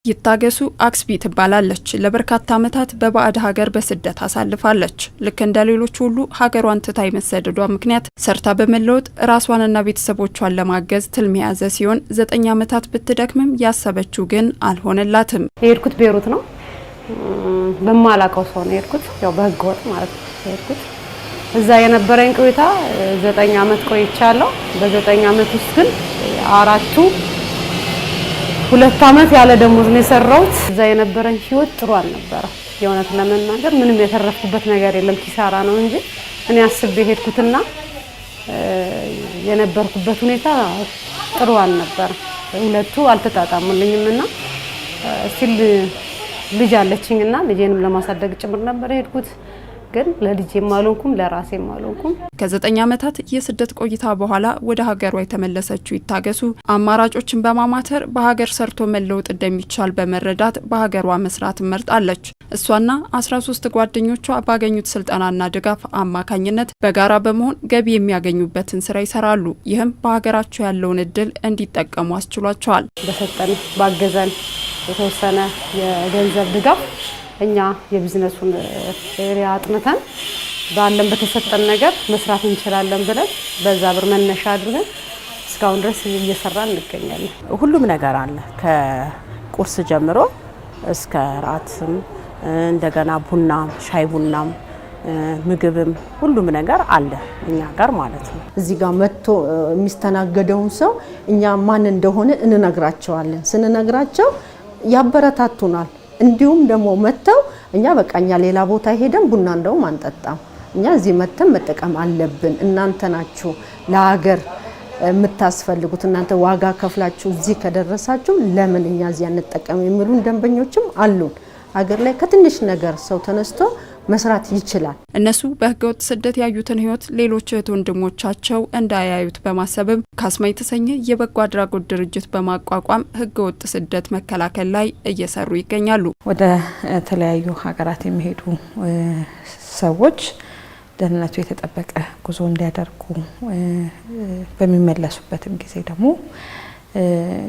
ይታገሱ አክስቢ ትባላለች። ለበርካታ ዓመታት በባዕድ ሀገር በስደት አሳልፋለች። ልክ እንደ ሌሎች ሁሉ ሀገሯን ትታ የመሰደዷ ምክንያት ሰርታ በመለወጥ ራሷንና ቤተሰቦቿን ለማገዝ ትልም የያዘ ሲሆን 9 ዓመታት ብትደክምም ያሰበችው ግን አልሆነላትም። የሄድኩት ቤሩት ነው። በማላቀው ሰው ነው የሄድኩት፣ ያው በህገ ወጥ ማለት ነው የሄድኩት። እዛ የነበረኝ ቆይታ 9 ዓመት ቆይቻለሁ። በ9 ዓመት ውስጥ ግን አራቱ 2 ዓመት ያለ ደሞዝ ነው የሰራሁት። እዛ የነበረኝ ህይወት ጥሩ አልነበረ። የእውነት ለመናገር ምንም የተረፍኩበት ነገር የለም፣ ኪሳራ ነው እንጂ እኔ አስቤ ሄድኩትና የነበርኩበት ሁኔታ ጥሩ አልነበረ። ሁለቱ አልተጣጣሙልኝምና ሲል ልጅ አለችኝና ልጄንም ለማሳደግ ጭምር ነበር ሄድኩት። ግን ለልጄም አልሆንኩም ለራሴም አልሆንኩም። ከ9 ዓመታት የስደት ቆይታ በኋላ ወደ ሀገሯ የተመለሰችው ይታገሱ አማራጮችን በማማተር በሀገር ሰርቶ መለወጥ እንደሚቻል በመረዳት በሀገሯ መስራት መርጣለች። እሷና 13 ጓደኞቿ ባገኙት ስልጠናና ድጋፍ አማካኝነት በጋራ በመሆን ገቢ የሚያገኙበትን ስራ ይሰራሉ። ይህም በሀገራቸው ያለውን እድል እንዲጠቀሙ አስችሏቸዋል። በሰጠን ባገዘን የተወሰነ የገንዘብ ድጋፍ እኛ የቢዝነሱን ኤሪያ አጥንተን ባለን በተሰጠን ነገር መስራት እንችላለን ብለን በዛ ብር መነሻ አድርገን እስካሁን ድረስ እየሰራን እንገኛለን። ሁሉም ነገር አለ፣ ከቁርስ ጀምሮ እስከ ራትም እንደገና ቡና፣ ሻይ ቡናም ምግብም ሁሉም ነገር አለ እኛ ጋር ማለት ነው። እዚህ ጋር መጥቶ የሚስተናገደውን ሰው እኛ ማን እንደሆነ እንነግራቸዋለን። ስንነግራቸው ያበረታቱናል። እንዲሁም ደግሞ መተው እኛ በቃኛ ሌላ ቦታ ሄደን ቡና እንደውም አንጠጣም፣ እኛ እዚህ መተን መጠቀም አለብን፣ እናንተ ናችሁ ለሀገር የምታስፈልጉት፣ እናንተ ዋጋ ከፍላችሁ እዚህ ከደረሳችሁ ለምን እኛ እዚህ አንጠቀም የሚሉን ደንበኞችም አሉን። ሀገር ላይ ከትንሽ ነገር ሰው ተነስቶ መስራት ይችላል። እነሱ በህገወጥ ስደት ያዩትን ህይወት ሌሎች እህት ወንድሞቻቸው እንዳያዩት በማሰብም ካስማ የተሰኘ የበጎ አድራጎት ድርጅት በማቋቋም ህገወጥ ስደት መከላከል ላይ እየሰሩ ይገኛሉ። ወደ ተለያዩ ሀገራት የሚሄዱ ሰዎች ደህንነቱ የተጠበቀ ጉዞ እንዲያደርጉ በሚመለሱበትም ጊዜ ደግሞ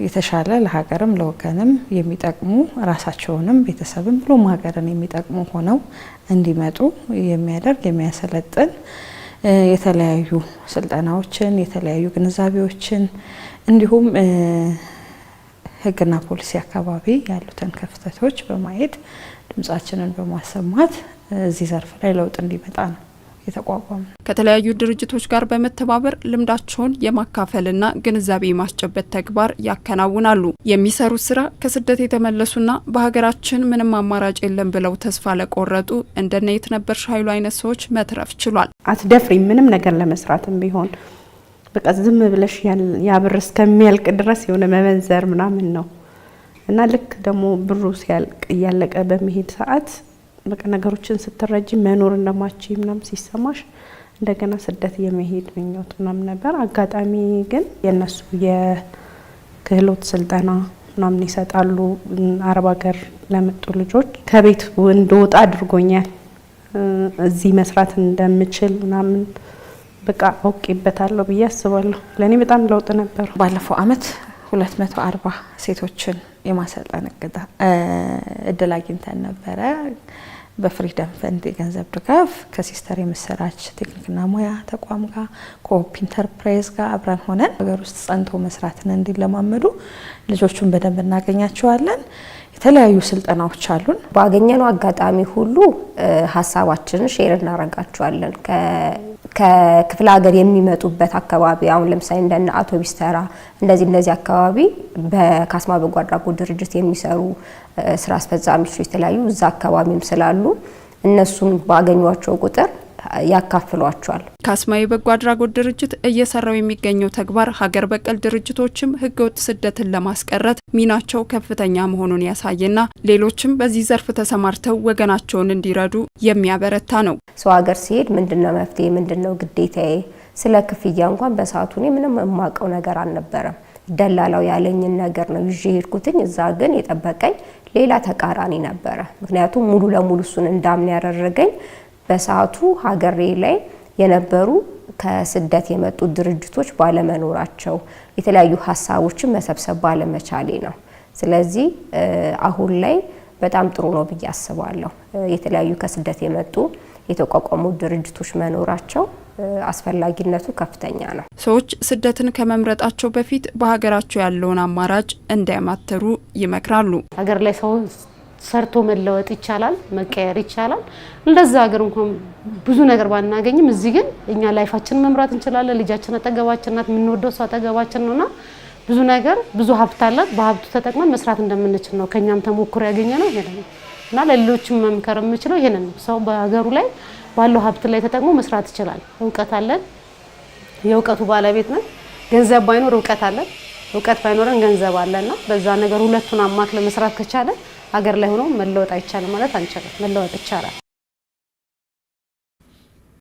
የተሻለ ለሀገርም ለወገንም የሚጠቅሙ ራሳቸውንም ቤተሰብም ብሎም ሀገርን የሚጠቅሙ ሆነው እንዲመጡ የሚያደርግ የሚያሰለጥን የተለያዩ ስልጠናዎችን የተለያዩ ግንዛቤዎችን እንዲሁም ህግና ፖሊሲ አካባቢ ያሉትን ክፍተቶች በማየት ድምጻችንን በማሰማት እዚህ ዘርፍ ላይ ለውጥ እንዲመጣ ነው የተቋቋመ። ከተለያዩ ድርጅቶች ጋር በመተባበር ልምዳቸውን የማካፈልና ግንዛቤ የማስጨበጥ ተግባር ያከናውናሉ። የሚሰሩት ስራ ከስደት የተመለሱና በሀገራችን ምንም አማራጭ የለም ብለው ተስፋ ለቆረጡ እንደነ የትነበርሽ ኃይሉ አይነት ሰዎች መትረፍ ችሏል። አትደፍሪ ምንም ነገር ለመስራትም ቢሆን በቃ ዝም ብለሽ ያብር እስከሚያልቅ ድረስ የሆነ መመንዘር ምናምን ነው እና ልክ ደግሞ ብሩ ሲያልቅ እያለቀ በመሄድ ሰዓት በቃ ነገሮችን ስትረጂ መኖር እንደማች ምናምን ሲሰማሽ እንደገና ስደት የመሄድ ምኞት ምናምን ነበር። አጋጣሚ ግን የነሱ የክህሎት ስልጠና ምናምን ይሰጣሉ። አረብ ሀገር ለመጡ ልጆች ከቤት እንደወጣ አድርጎኛል። እዚህ መስራት እንደምችል ምናምን በቃ አውቄበታለሁ ብዬ አስባለሁ። ለኔ በጣም ለውጥ ነበር። ባለፈው አመት 240 ሴቶችን የማሰልጠን እድል አግኝተን ነበረ። በፍሪደም ፈንድ የገንዘብ ድጋፍ ከሲስተር የምስራች ቴክኒክና ሙያ ተቋም ጋር ኮኦፕ ኢንተርፕራይዝ ጋር አብረን ሆነን ሀገር ውስጥ ጸንቶ መስራትን እንዲለማመዱ ልጆቹን በደንብ እናገኛቸዋለን። የተለያዩ ስልጠናዎች አሉን። ባገኘነው አጋጣሚ ሁሉ ሀሳባችንን ሼር እናረጋቸዋለን። ከክፍለ ሀገር የሚመጡበት አካባቢ አሁን ለምሳሌ እንደነ አውቶቢስ ተራ እንደዚህ አካባቢ በካስማ በጎ አድራጎት ድርጅት የሚሰሩ ስራ አስፈጻሚዎች የተለያዩ እዛ አካባቢም ስላሉ እነሱን ባገኟቸው ቁጥር ያካፍሏቸዋል። ካስማ የበጎ አድራጎት ድርጅት እየሰራው የሚገኘው ተግባር ሀገር በቀል ድርጅቶችም ህገወጥ ስደትን ለማስቀረት ሚናቸው ከፍተኛ መሆኑን ያሳየና ሌሎችም በዚህ ዘርፍ ተሰማርተው ወገናቸውን እንዲረዱ የሚያበረታ ነው። ሰው ሀገር ሲሄድ ምንድነው መፍትሄ ምንድነው ግዴታዬ ስለ ክፍያ እንኳን በሰዓቱ ምንም የማውቀው ነገር አልነበረም። ደላላው ያለኝን ነገር ነው ይዤ ሄድኩትኝ። እዛ ግን የጠበቀኝ ሌላ ተቃራኒ ነበረ። ምክንያቱም ሙሉ ለሙሉ እሱን እንዳምን ያደረገኝ በሰዓቱ ሀገሬ ላይ የነበሩ ከስደት የመጡ ድርጅቶች ባለመኖራቸው የተለያዩ ሀሳቦችን መሰብሰብ ባለመቻሌ ነው። ስለዚህ አሁን ላይ በጣም ጥሩ ነው ብዬ አስባለሁ። የተለያዩ ከስደት የመጡ የተቋቋሙ ድርጅቶች መኖራቸው አስፈላጊነቱ ከፍተኛ ነው። ሰዎች ስደትን ከመምረጣቸው በፊት በሀገራቸው ያለውን አማራጭ እንዳያማተሩ ይመክራሉ። ሀገር ላይ ሰው ሰርቶ መለወጥ ይቻላል፣ መቀየር ይቻላል። እንደዛ ሀገር እንኳን ብዙ ነገር ባናገኝም እዚህ ግን እኛ ላይፋችንን መምራት እንችላለን። ልጃችን አጠገባችን ናት፣ የምንወደው ሰው አጠገባችን ነውና ብዙ ነገር ብዙ ሀብት አላት። በሀብቱ ተጠቅመን መስራት እንደምንችል ነው ከኛም ተሞክሮ ያገኘነው ይሄ ነው እና ለሌሎችም መምከር የምችለው ይሄንን ነው። ሰው በሀገሩ ላይ ባለው ሀብት ላይ ተጠቅሞ መስራት ይችላል። እውቀት አለን፣ የእውቀቱ ባለቤት ነን። ገንዘብ ባይኖር እውቀት አለን፣ እውቀት ባይኖረን ገንዘብ አለና በዛ ነገር ሁለቱን አማክለ መስራት ከቻለ ሀገር ላይ ሆኖ መለወጥ አይቻልም ማለት አንችልም። መለወጥ ይቻላል።